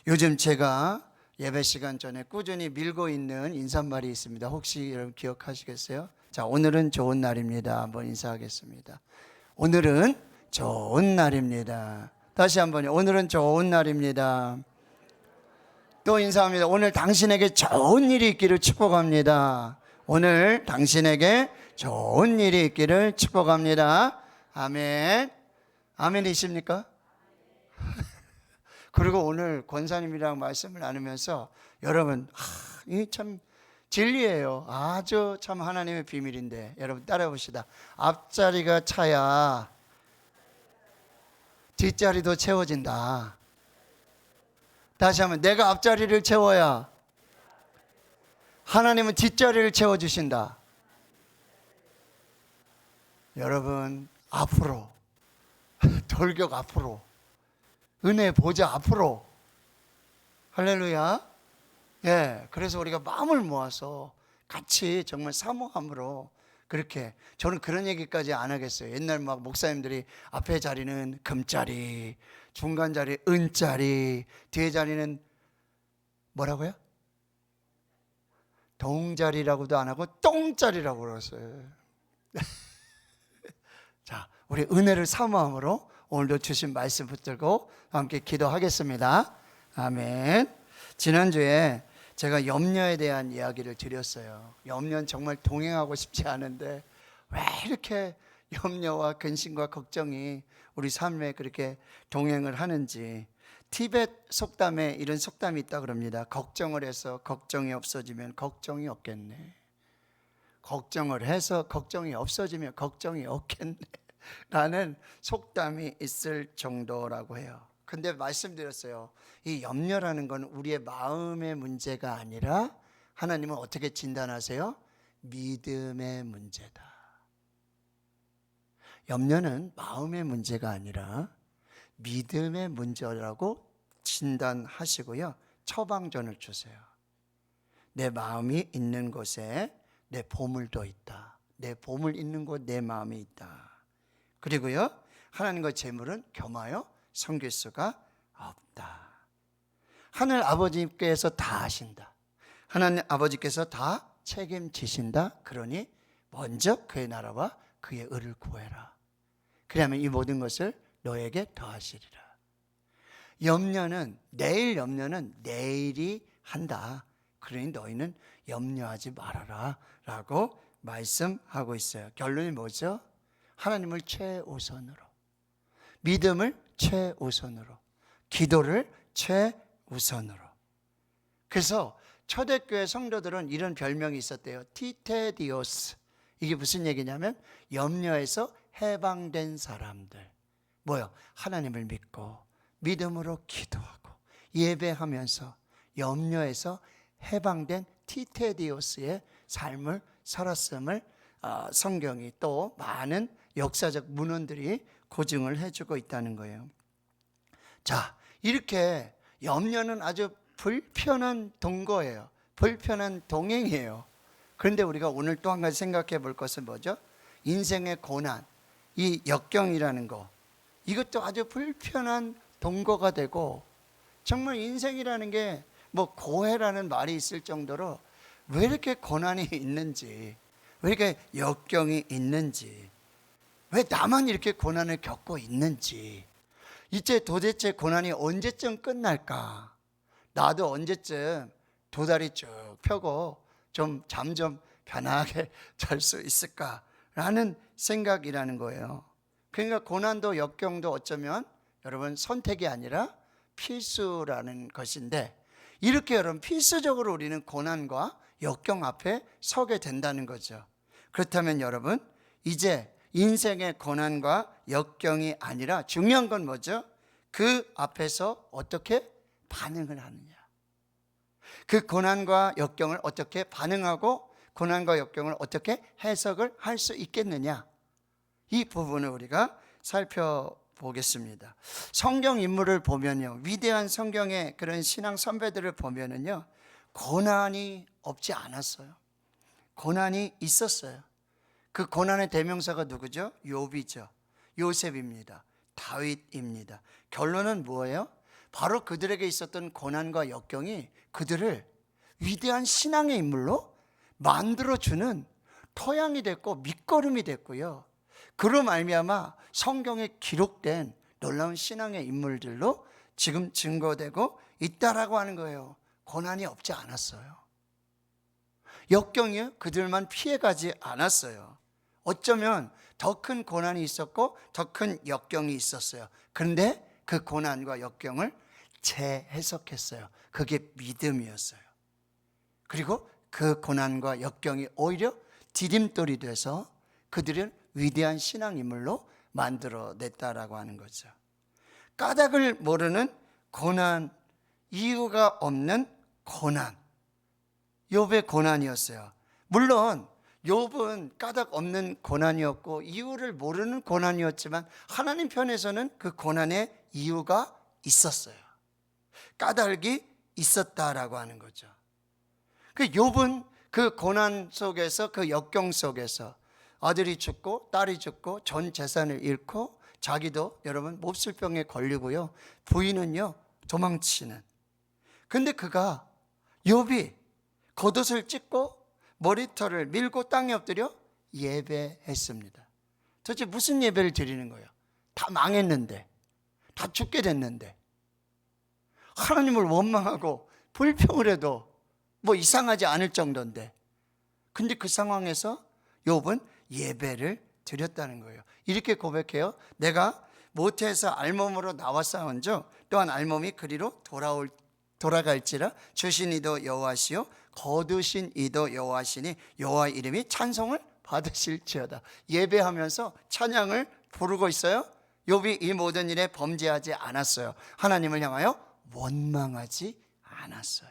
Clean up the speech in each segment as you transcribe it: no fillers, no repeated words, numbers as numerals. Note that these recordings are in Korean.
요즘 제가 예배 시간 전에 꾸준히 밀고 있는 인사말이 있습니다. 혹시 여러분 기억하시겠어요? 자, 오늘은 좋은 날입니다. 한번 인사하겠습니다. 오늘은 좋은 날입니다. 다시 한번요. 오늘은 좋은 날입니다. 또 인사합니다. 오늘 당신에게 좋은 일이 있기를 축복합니다. 오늘 당신에게 좋은 일이 있기를 축복합니다. 아멘. 아멘이십니까? 그리고 오늘 권사님이랑 말씀을 나누면서 여러분, 이 참 진리예요. 아주 참 하나님의 비밀인데 여러분 따라해 봅시다. 앞자리가 차야 뒷자리도 채워진다. 다시 한번, 내가 앞자리를 채워야 하나님은 뒷자리를 채워주신다. 여러분, 앞으로 돌격 앞으로, 은혜 보좌 앞으로. 할렐루야. 예, 그래서 우리가 마음을 모아서 같이 정말 사모함으로 그렇게, 저는 그런 얘기까지 안 하겠어요. 옛날 막 목사님들이 앞에 자리는 금자리, 중간 자리 은자리, 뒤에 자리는 뭐라고요? 동자리라고도 안 하고 똥자리라고 그랬어요. 자, 우리 은혜를 사모함으로 오늘도 주신 말씀 붙들고 함께 기도하겠습니다. 아멘. 지난주에 제가 염려에 대한 이야기를 드렸어요. 염려는 정말 동행하고 싶지 않은데 왜 이렇게 염려와 근심과 걱정이 우리 삶에 그렇게 동행을 하는지. 티벳 속담에 이런 속담이 있다 그럽니다. 걱정을 해서 걱정이 없어지면 걱정이 없겠네. 걱정을 해서 걱정이 없어지면 걱정이 없겠네 라는 속담이 있을 정도라고 해요. 근데 말씀드렸어요. 이 염려라는 건 우리의 마음의 문제가 아니라 하나님은 어떻게 진단하세요? 믿음의 문제다. 염려는 마음의 문제가 아니라 믿음의 문제라고 진단하시고요. 처방전을 주세요. 내 마음이 있는 곳에 내 보물도 있다. 내 보물 있는 곳 내 마음이 있다. 그리고요, 하나님과 재물은 겸하여 섬길 수가 없다. 하늘 아버지께서 다 하신다. 하나님 아버지께서 다 책임지신다. 그러니 먼저 그의 나라와 그의 의를 구해라. 그러면 이 모든 것을 너에게 더하시리라. 염려는, 내일 염려는 내일이 한다. 그러니 너희는 염려하지 말아라 라고 말씀하고 있어요. 결론이 뭐죠? 하나님을 최우선으로, 믿음을 최우선으로, 기도를 최우선으로. 그래서 초대교회 성도들은 이런 별명이 있었대요. 티테디오스. 이게 무슨 얘기냐면 염려에서 해방된 사람들. 뭐요? 하나님을 믿고 믿음으로 기도하고 예배하면서 염려에서 해방된 티테디오스의 삶을 살았음을 성경이 또 많은 역사적 문헌들이 고증을 해주고 있다는 거예요. 자, 이렇게 염려는 아주 불편한 동거예요. 불편한 동행이에요. 그런데 우리가 오늘 또 한 가지 생각해 볼 것은 뭐죠? 인생의 고난, 이 역경이라는 거, 이것도 아주 불편한 동거가 되고, 정말 인생이라는 게 뭐 고해라는 말이 있을 정도로 왜 이렇게 고난이 있는지, 왜 이렇게 역경이 있는지, 왜 나만 이렇게 고난을 겪고 있는지, 이제 도대체 고난이 언제쯤 끝날까? 나도 언제쯤 두 다리 쭉 펴고 좀 잠 좀 편하게 잘 수 있을까라는 생각이라는 거예요. 그러니까 고난도 역경도 어쩌면 여러분 선택이 아니라 필수라는 것인데, 이렇게 여러분 필수적으로 우리는 고난과 역경 앞에 서게 된다는 거죠. 그렇다면 여러분, 이제 인생의 고난과 역경이 아니라 중요한 건 뭐죠? 그 앞에서 어떻게 반응을 하느냐. 그 고난과 역경을 어떻게 반응하고 고난과 역경을 어떻게 해석을 할 수 있겠느냐. 이 부분을 우리가 살펴보겠습니다. 성경 인물을 보면요, 위대한 성경의 그런 신앙 선배들을 보면은요, 고난이 없지 않았어요. 고난이 있었어요. 그 고난의 대명사가 누구죠? 욥이죠. 요셉입니다. 다윗입니다. 결론은 뭐예요? 바로 그들에게 있었던 고난과 역경이 그들을 위대한 신앙의 인물로 만들어주는 토양이 됐고 밑거름이 됐고요. 그로 말미암아 성경에 기록된 놀라운 신앙의 인물들로 지금 증거되고 있다라고 하는 거예요. 고난이 없지 않았어요. 역경이 그들만 피해가지 않았어요. 어쩌면 더 큰 고난이 있었고 더 큰 역경이 있었어요. 그런데 그 고난과 역경을 재해석했어요. 그게 믿음이었어요. 그리고 그 고난과 역경이 오히려 디딤돌이 돼서 그들을 위대한 신앙인물로 만들어냈다라고 하는 거죠. 까닭을 모르는 고난, 이유가 없는 고난, 욥의 고난이었어요. 물론 욥은 까닭 없는 고난이었고 이유를 모르는 고난이었지만 하나님 편에서는 그 고난의 이유가 있었어요. 까닭이 있었다라고 하는 거죠. 그 욥은 그 고난 속에서, 그 역경 속에서 아들이 죽고 딸이 죽고 전 재산을 잃고 자기도 여러분 몹쓸병에 걸리고요. 부인은요 도망치는. 근데 그가 욥이 겉옷을 찢고 머리털을 밀고 땅에 엎드려 예배했습니다. 도대체 무슨 예배를 드리는 거예요? 다 망했는데, 다 죽게 됐는데, 하나님을 원망하고 불평을 해도 뭐 이상하지 않을 정도인데, 근데 그 상황에서 욥은 예배를 드렸다는 거예요. 이렇게 고백해요. 내가 모태에서 알몸으로 나왔사온즉 또한 알몸이 그리로 돌아갈지라 주신 이도 여호와시요 거두신 이도 여호와시니 여호와 이름이 찬송을 받으실지어다. 예배하면서 찬양을 부르고 있어요. 욥이 이 모든 일에 범죄하지 않았어요. 하나님을 향하여 원망하지 않았어요.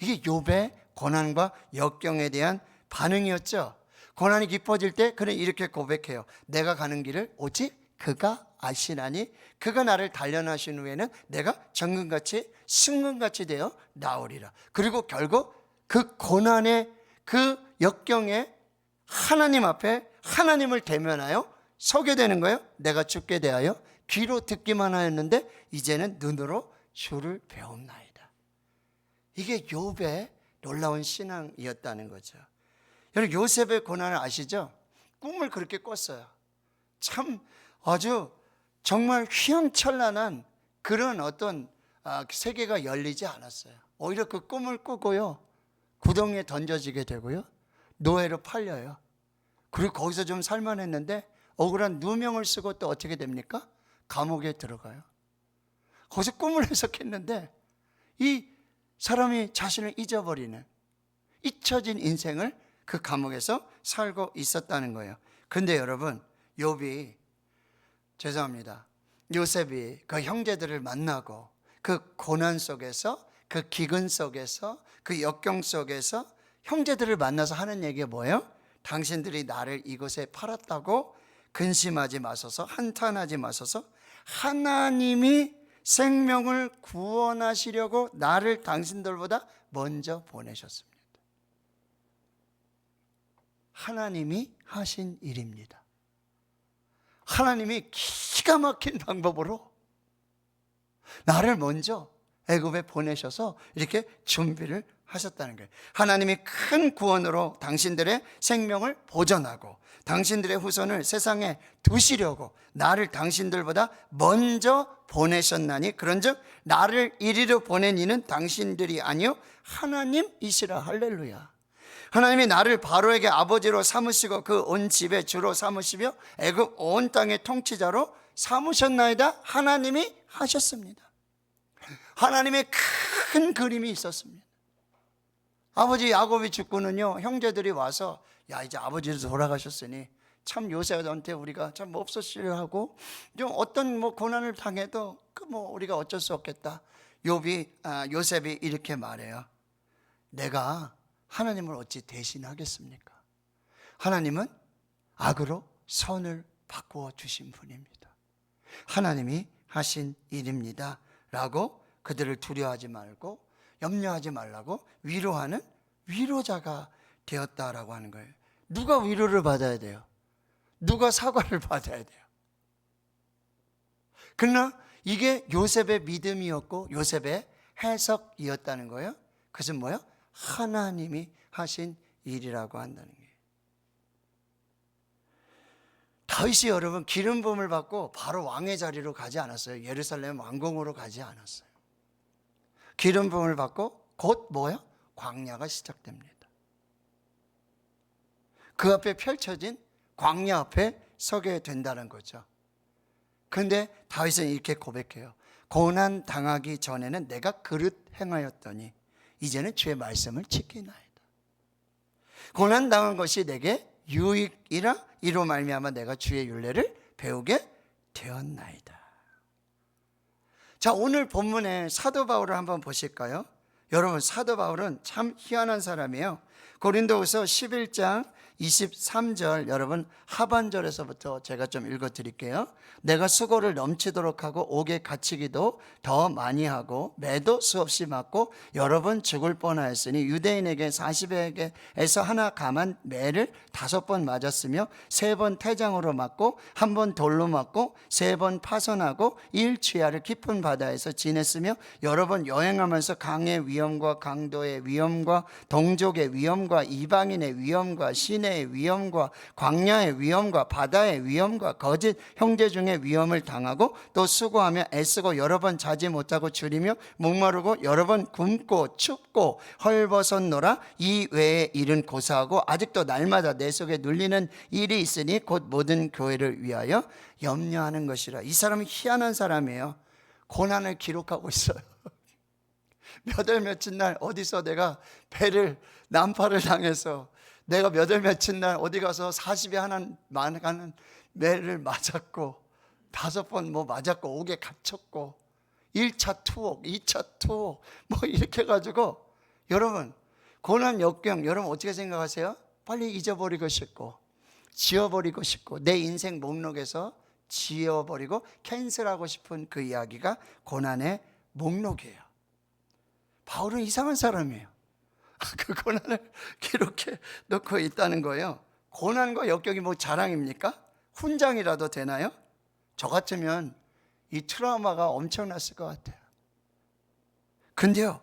이게 욥의 고난과 역경에 대한 반응이었죠. 고난이 깊어질 때 그는 이렇게 고백해요. 내가 가는 길을 오직 그가 아시나니 그가 나를 단련하신 후에는 내가 정금같이 승금같이 되어 나오리라. 그리고 결국 그 고난의 그 역경에 하나님 앞에 하나님을 대면하여 서게 되는 거예요. 내가 죽게 대하여 귀로 듣기만 하였는데 이제는 눈으로 주를 배움나이다. 이게 욥의 놀라운 신앙이었다는 거죠. 여러분 요셉의 고난을 아시죠? 꿈을 그렇게 꿨어요. 참 아주 정말 휘황찬란한 그런 어떤 세계가 열리지 않았어요. 오히려 그 꿈을 꾸고요 구덩이에 던져지게 되고요 노예로 팔려요. 그리고 거기서 좀 살만했는데 억울한 누명을 쓰고 또 어떻게 됩니까? 감옥에 들어가요. 거기서 꿈을 해석했는데 이 사람이 자신을 잊어버리는 잊혀진 인생을 그 감옥에서 살고 있었다는 거예요. 근데 여러분 욥이 죄송합니다. 요셉이 그 형제들을 만나고 그 고난 속에서 그 기근 속에서 그 역경 속에서 형제들을 만나서 하는 얘기가 뭐예요? 당신들이 나를 이곳에 팔았다고 근심하지 마소서, 한탄하지 마소서. 하나님이 생명을 구원하시려고 나를 당신들보다 먼저 보내셨습니다. 하나님이 하신 일입니다. 하나님이 기가 막힌 방법으로 나를 먼저 애굽에 보내셔서 이렇게 준비를 하셨다는 거예요. 하나님이 큰 구원으로 당신들의 생명을 보존하고 당신들의 후손을 세상에 두시려고 나를 당신들보다 먼저 보내셨나니 그런즉 나를 이리로 보낸 이는 당신들이 아니요 하나님이시라. 할렐루야. 하나님이 나를 바로에게 아버지로 삼으시고 그 온 집의 주로 삼으시며 애굽 온 땅의 통치자로 삼으셨나이다. 하나님이 하셨습니다. 하나님의 큰 그림이 있었습니다. 아버지 야곱이 죽고는요 형제들이 와서 야 이제 아버지도 돌아가셨으니 참 요셉한테 우리가 참 몹쓸시를 하고 좀 어떤 뭐 고난을 당해도 그 뭐 우리가 어쩔 수 없겠다. 요셉이 이렇게 말해요. 내가 하나님을 어찌 대신하겠습니까? 하나님은 악으로 선을 바꾸어 주신 분입니다. 하나님이 하신 일입니다 라고 그들을 두려워하지 말고 염려하지 말라고 위로하는 위로자가 되었다라고 하는 거예요. 누가 위로를 받아야 돼요? 누가 사과를 받아야 돼요? 그러나 이게 요셉의 믿음이었고 요셉의 해석이었다는 거예요. 그것은 뭐예요? 하나님이 하신 일이라고 한다는 거예요. 다윗이 여러분 기름 부음을 받고 바로 왕의 자리로 가지 않았어요. 예루살렘 왕궁으로 가지 않았어요. 기름 부음을 받고 곧 뭐예요? 광야가 시작됩니다. 그 앞에 펼쳐진 광야 앞에 서게 된다는 거죠. 그런데 다윗은 이렇게 고백해요. 고난 당하기 전에는 내가 그릇 행하였더니 이제는 주의 말씀을 지키나이다. 고난 당한 것이 내게 유익이라 이로 말미암아 내가 주의 율례를 배우게 되었나이다. 자, 오늘 본문의 사도 바울을 한번 보실까요? 여러분, 사도 바울은 참 희한한 사람이에요. 고린도후서 11장 23절 여러분 하반절에서부터 제가 좀 읽어 드릴게요. 내가 수고를 넘치도록 하고 옥에 갇히기도 더 많이 하고 매도 수없이 맞고 여러 번 죽을 뻔하였으니 유대인에게 40에게에서 하나 감한 매를 5번 맞았으며 3번 태장으로 맞고 1번 돌로 맞고 3번 파선하고 일취하를 깊은 바다에서 지냈으며 여러 번 여행하면서 강의 위험과 강도의 위험과 동족의 위험과 이방인의 위험과 시내 의 위험과 광야의 위험과 바다의 위험과 거짓 형제 중에 위험을 당하고 또 수고하며 애쓰고 여러 번 자지 못하고 줄이며 목마르고 여러 번 굶고 춥고 헐벗었노라. 이 외의 일은 고사하고 아직도 날마다 내 속에 눌리는 일이 있으니 곧 모든 교회를 위하여 염려하는 것이라. 이 사람은 희한한 사람이에요. 고난을 기록하고 있어요. 몇 월 며칠 날 어디서 내가 배를 난파를 당해서 내가 몇 월 며칠 날 어디 가서 40에 하나 많은 매를 맞았고 5번 뭐 맞았고 옥에 갇혔고 1차 투옥 2차 투옥 뭐 이렇게 해가지고 여러분 고난 역경 여러분 어떻게 생각하세요? 빨리 잊어버리고 싶고 지워버리고 싶고 내 인생 목록에서 지워버리고 캔슬하고 싶은 그 이야기가 고난의 목록이에요. 바울은 이상한 사람이에요. 그 고난을 기록해 놓고 있다는 거예요. 고난과 역경이 뭐 자랑입니까? 훈장이라도 되나요? 저 같으면 이 트라우마가 엄청났을 것 같아요. 근데요,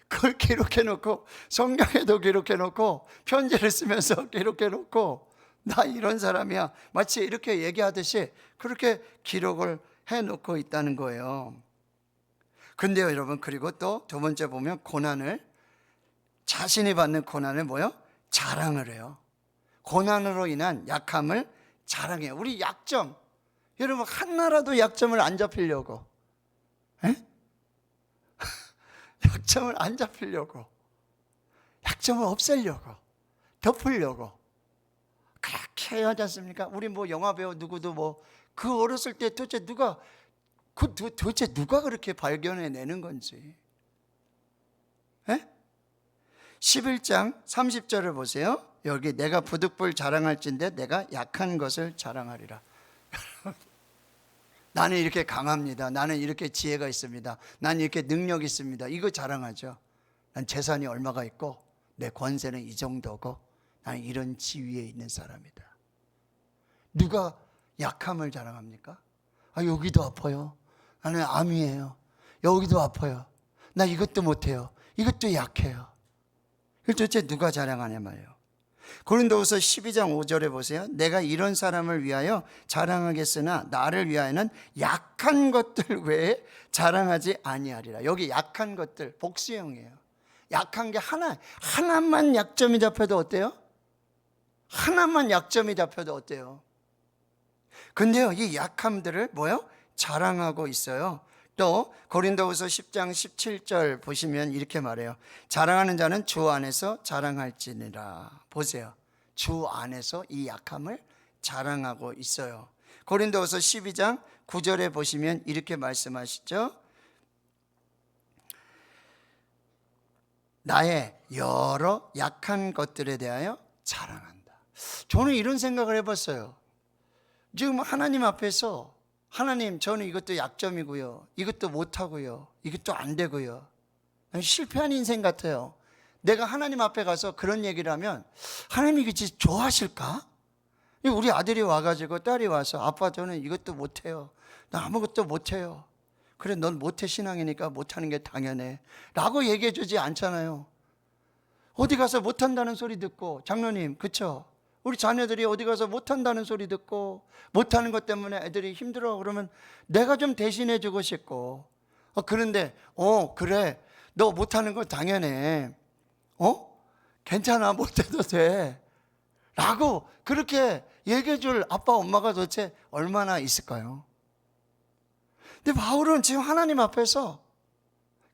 그걸 기록해 놓고 성경에도 기록해 놓고 편지를 쓰면서 기록해 놓고 나 이런 사람이야 마치 이렇게 얘기하듯이 그렇게 기록을 해 놓고 있다는 거예요. 근데요 여러분, 그리고 또 두 번째 보면 고난을 자신이 받는 고난을 뭐요? 자랑을 해요. 고난으로 인한 약함을 자랑해요. 우리 약점, 여러분 하나라도 약점을 안 잡히려고 약점을 안 잡히려고 약점을 없애려고 덮으려고 그렇게 해야 하지 않습니까? 우리 뭐 영화배우 누구도 뭐 그 어렸을 때 도대체 누가 그렇게 발견해내는 건지 11장 30절을 보세요. 여기 내가 부득불 자랑할진대 내가 약한 것을 자랑하리라. 나는 이렇게 강합니다. 나는 이렇게 지혜가 있습니다. 나는 이렇게 능력이 있습니다. 이거 자랑하죠. 난 재산이 얼마가 있고 내 권세는 이 정도고 나는 이런 지위에 있는 사람이다. 누가 약함을 자랑합니까? 아, 여기도 아파요. 나는 암이에요. 여기도 아파요. 나 이것도 못해요. 이것도 약해요. 도대체 누가 자랑하냐 말이에요. 고린도후서 12장 5절에 보세요. 내가 이런 사람을 위하여 자랑하겠으나 나를 위하여는 약한 것들 외에 자랑하지 아니하리라. 여기 약한 것들 복수형이에요. 약한 게 하나만 약점이 잡혀도 어때요? 하나만 약점이 잡혀도 어때요? 근데요 이 약함들을 뭐요? 자랑하고 있어요. 또 고린도후서 10장 17절 보시면 이렇게 말해요. 자랑하는 자는 주 안에서 자랑할지니라. 보세요. 주 안에서 이 약함을 자랑하고 있어요. 고린도후서 12장 9절에 보시면 이렇게 말씀하시죠. 나의 여러 약한 것들에 대하여 자랑한다. 저는 이런 생각을 해봤어요. 지금 하나님 앞에서 하나님, 저는 이것도 약점이고요. 이것도 못하고요. 이것도 안 되고요. 실패한 인생 같아요. 내가 하나님 앞에 가서 그런 얘기를 하면 하나님이 이거 진짜 좋아하실까? 우리 아들이 와가지고 딸이 와서 아빠 저는 이것도 못해요. 나 아무것도 못해요. 그래, 넌 모태신앙이니까 못하는 게 당연해 라고 얘기해 주지 않잖아요. 어디 가서 못한다는 소리 듣고, 장로님 그쵸? 우리 자녀들이 어디 가서 못한다는 소리 듣고 못하는 것 때문에 애들이 힘들어 그러면 내가 좀 대신해 주고 싶고, 그런데 그래, 너 못하는 거 당연해, 괜찮아, 못해도 돼 라고 그렇게 얘기해 줄 아빠 엄마가 도대체 얼마나 있을까요? 근데 바울은 지금 하나님 앞에서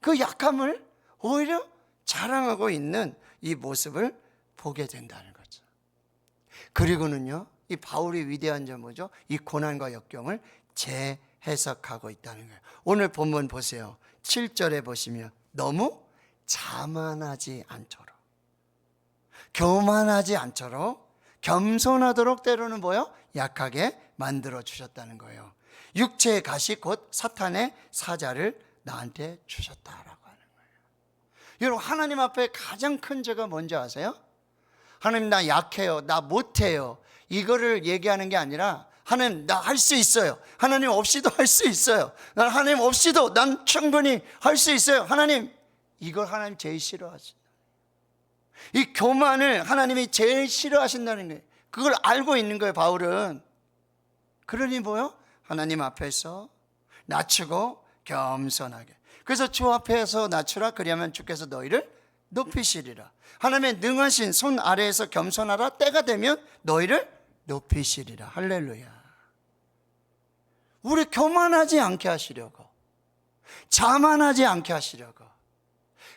그 약함을 오히려 자랑하고 있는 이 모습을 보게 된다는 거죠. 그리고는요, 이 바울이 위대한 점 뭐죠? 이 고난과 역경을 재해석하고 있다는 거예요. 오늘 본문 보세요. 7절에 보시면 너무 자만하지 않도록, 교만하지 않도록, 겸손하도록 때로는 뭐요? 약하게 만들어 주셨다는 거예요. 육체의 가시 곧 사탄의 사자를 나한테 주셨다라고 하는 거예요. 여러분, 하나님 앞에 가장 큰 죄가 뭔지 아세요? 하나님, 나 약해요, 나 못해요, 이거를 얘기하는 게 아니라 하나님, 나 할 수 있어요, 하나님 없이도 할 수 있어요, 난 하나님 없이도 난 충분히 할 수 있어요, 하나님, 이걸 하나님 제일 싫어하신다. 이 교만을 하나님이 제일 싫어하신다는 거예요. 그걸 알고 있는 거예요, 바울은. 그러니 뭐요? 하나님 앞에서 낮추고 겸손하게. 그래서 주 앞에서 낮추라, 그리하면 주께서 너희를 높이시리라. 하나님의 능하신 손 아래에서 겸손하라, 때가 되면 너희를 높이시리라. 할렐루야. 우리 교만하지 않게 하시려고, 자만하지 않게 하시려고,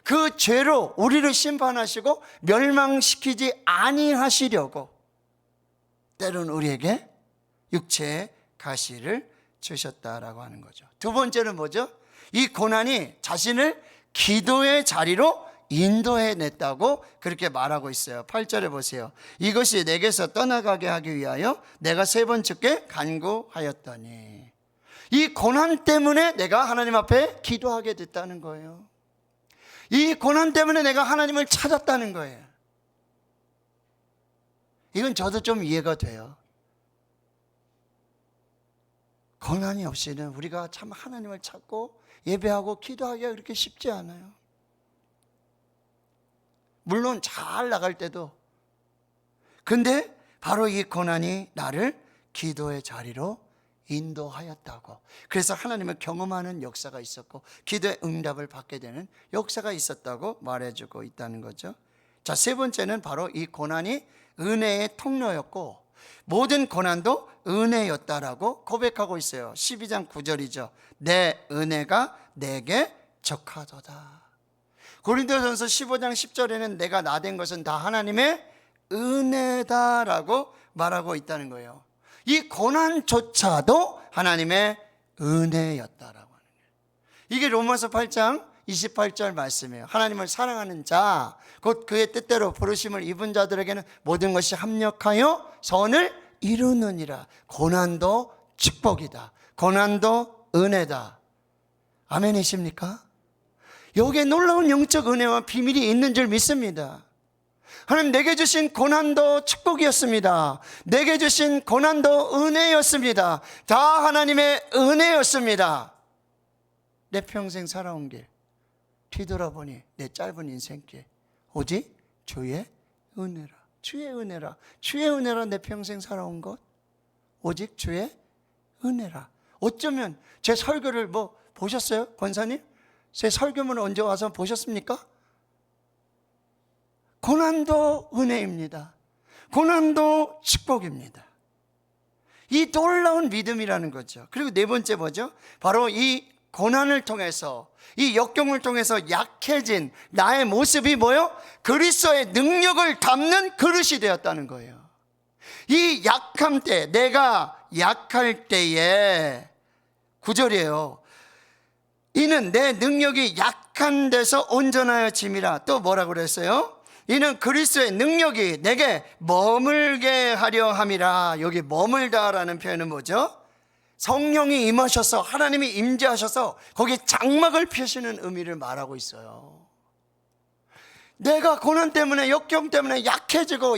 그 죄로 우리를 심판하시고 멸망시키지 아니하시려고 때로는 우리에게 육체의 가시를 주셨다라고 하는 거죠. 두 번째는 뭐죠? 이 고난이 자신을 기도의 자리로 인도해냈다고 그렇게 말하고 있어요. 8절에 보세요. 이것이 내게서 떠나가게 하기 위하여 내가 3번 주께 간구하였더니, 이 고난 때문에 내가 하나님 앞에 기도하게 됐다는 거예요. 이 고난 때문에 내가 하나님을 찾았다는 거예요. 이건 저도 좀 이해가 돼요. 고난이 없이는 우리가 참 하나님을 찾고 예배하고 기도하기가 그렇게 쉽지 않아요. 물론 잘 나갈 때도. 근데 바로 이 고난이 나를 기도의 자리로 인도하였다고. 그래서 하나님을 경험하는 역사가 있었고 기도의 응답을 받게 되는 역사가 있었다고 말해주고 있다는 거죠. 자, 3번째는 바로 이 고난이 은혜의 통로였고 모든 고난도 은혜였다라고 고백하고 있어요. 12장 9절이죠. 내 은혜가 내게 적하도다. 고린도전서 15장 10절에는 내가 나된 것은 다 하나님의 은혜다라고 말하고 있다는 거예요. 이 고난조차도 하나님의 은혜였다라고 하는 거예요. 이게 로마서 8장 28절 말씀이에요. 하나님을 사랑하는 자, 곧 그의 뜻대로 부르심을 입은 자들에게는 모든 것이 합력하여 선을 이루느니라. 고난도 축복이다, 고난도 은혜다. 아멘이십니까? 여기에 놀라운 영적 은혜와 비밀이 있는 줄 믿습니다. 하나님, 내게 주신 고난도 축복이었습니다. 내게 주신 고난도 은혜였습니다. 다 하나님의 은혜였습니다. 내 평생 살아온 길 뒤돌아보니 내 짧은 인생길 오직 주의 은혜라. 주의 은혜라. 주의 은혜라. 내 평생 살아온 것 오직 주의 은혜라. 어쩌면 제 설교를 보셨어요? 권사님? 제 설교문을 언제 와서 보셨습니까? 고난도 은혜입니다. 고난도 축복입니다. 이 놀라운 믿음이라는 거죠. 그리고 4번째 뭐죠? 바로 이 고난을 통해서, 이 역경을 통해서 약해진 나의 모습이 뭐요? 그리스도의 능력을 담는 그릇이 되었다는 거예요. 이 약함 때, 내가 약할 때에 9절이에요. 이는 내 능력이 약한 데서 온전하여 짐이라. 또 뭐라고 그랬어요? 이는 그리스도의 능력이 내게 머물게 하려 함이라. 여기 머물다라는 표현은 뭐죠? 성령이 임하셔서, 하나님이 임재하셔서 거기에 장막을 펴시는 의미를 말하고 있어요. 내가 고난 때문에, 역경 때문에 약해지고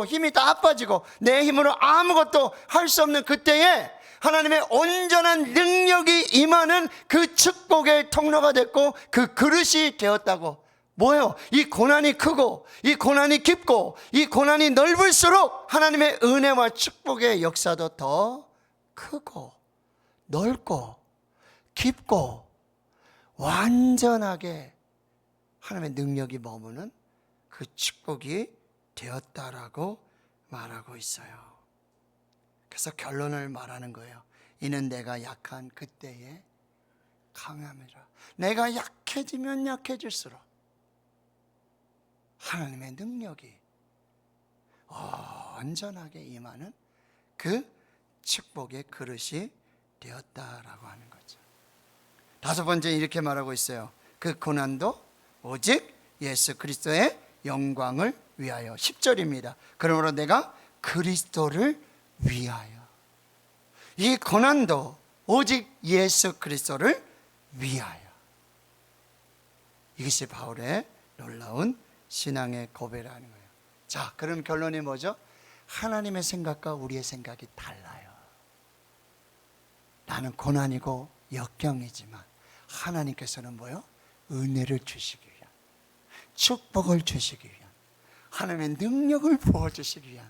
힘이 다 빠지고 내 힘으로 아무것도 할 수 없는 그때에 하나님의 온전한 능력이 임하는 그 축복의 통로가 됐고 그 그릇이 되었다고. 뭐예요? 이 고난이 크고 이 고난이 깊고 이 고난이 넓을수록 하나님의 은혜와 축복의 역사도 더 크고 넓고 깊고 완전하게 하나님의 능력이 머무는 그 축복이 되었다라고 말하고 있어요. 그래서 결론을 말하는 거예요. 이는 내가 약한 그때에 강함이라. 내가 약해지면 약해질수록 하나님의 능력이 온전하게 임하는 그 축복의 그릇이 되었다라고 하는 거죠. 다섯 번째 이렇게 말하고 있어요. 그 고난도 오직 예수 그리스도의 영광을 위하여. 10절입니다. 그러므로 내가 그리스도를 위하여. 이 고난도 오직 예수 그리스도를 위하여. 이것이 바울의 놀라운 신앙의 고백이라는 거예요. 자, 그럼 결론이 뭐죠? 하나님의 생각과 우리의 생각이 달라요. 나는 고난이고 역경이지만 하나님께서는 뭐요? 은혜를 주시기 위한, 축복을 주시기 위한, 하나님의 능력을 부어주시기 위한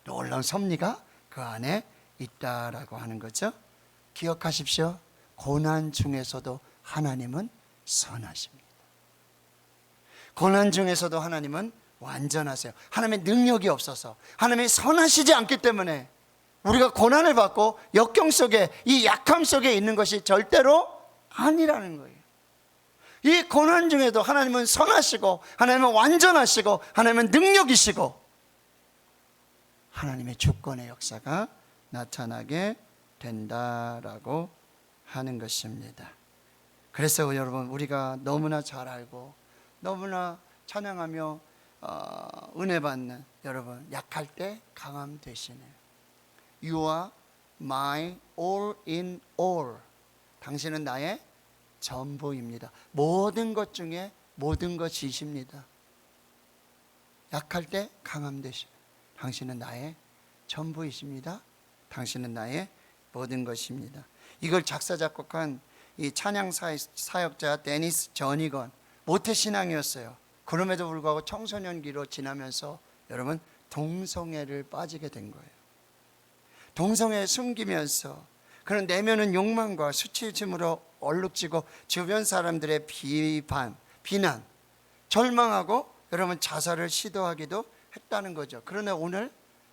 놀라운 섭리가 그 안에 있다라고 하는 거죠. 기억하십시오. 고난 중에서도 하나님은 선하십니다. 고난 중에서도 하나님은 완전하세요. 하나님의 능력이 없어서, 하나님이 선하시지 않기 때문에 우리가 고난을 받고 역경 속에, 이 약함 속에 있는 것이 절대로 아니라는 거예요. 이 고난 중에도 하나님은 선하시고, 하나님은 완전하시고, 하나님은 능력이시고, 하나님의 주권의 역사가 나타나게 된다라고 하는 것입니다. 그래서 여러분, 우리가 너무나 잘 알고 너무나 찬양하며 은혜 받는 여러분, 약할 때 강함 되시네요. You are my all in all. 당신은 나의 전부입니다. 모든 것 중에 모든 것이십니다. 약할 때 강함 되시고, 당신은 나의 전부이십니다. 당신은 나의 모든 것입니다. 이걸 작사 작곡한 이 찬양 사역자 데니스 저니건, 모태신앙이었어요. 그럼에도 불구하고 청소년기로 지나면서 여러분 동성애를 빠지게 된 거예요. 동성애에 숨기면서 그런 내면은 욕망과 수치심으로 얼룩지고 주변 사람들의 비판, 비난, 절망하고 여러분 자살을 시도하기도 했다는 거죠. 그러나 오늘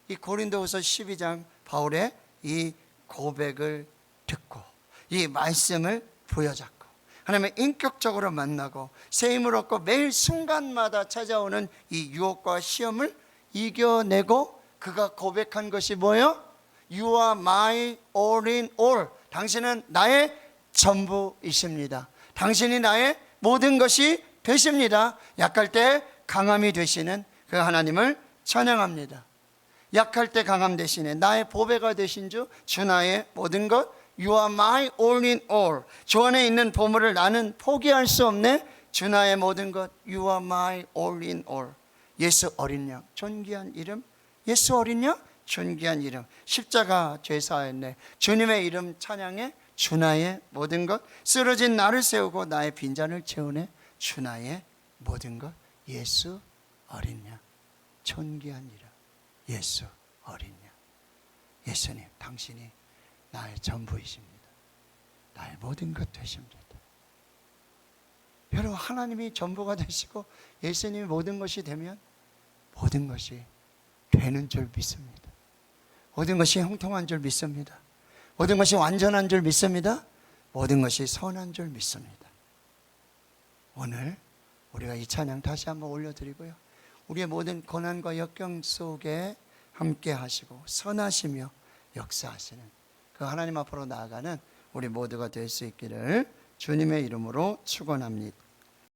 이 고린도후서 12장 바울의 이 고백을 듣고 이 말씀을 부여잡고 하나님의 인격적으로 만나고 새 힘을 얻고 매일 순간마다 찾아오는 이 유혹과 시험을 이겨내고 그가 고백한 것이 뭐예요? You are my all in all. 당신은 나의 전부이십니다. 당신이 나의 모든 것이 되십니다. 약할 때 강함이 되시는 그 하나님을 찬양합니다. 약할 때 강함 되시네. 나의 보배가 되신 주 나의 모든 것. You are my all in all. 주 안에 있는 보물을 나는 포기할 수 없네. 주 나의 모든 것. You are my all in all. 예수 어린 양, 존귀한 이름. 예수 어린 양, 존귀한 이름. 십자가 죄사했네. 주님의 이름 찬양해. 주 나의 모든 것. 쓰러진 나를 세우고 나의 빈잔을 채우네. 주 나의 모든 것. 예수 어린 양, 존귀한 이름. 예수 어린 양. 예수님, 당신이 나의 전부이십니다. 나의 모든 것 되십니다. 여러분, 하나님이 전부가 되시고 예수님이 모든 것이 되면 모든 것이 되는 줄 믿습니다. 모든 것이 형통한 줄 믿습니다. 모든 것이 완전한 줄 믿습니다. 모든 것이 선한 줄 믿습니다. 오늘 우리가 이 찬양 다시 한번 올려드리고요, 우리의 모든 고난과 역경 속에 함께 하시고 선하시며 역사하시는 그 하나님 앞으로 나아가는 우리 모두가 될 수 있기를 주님의 이름으로 축원합니다.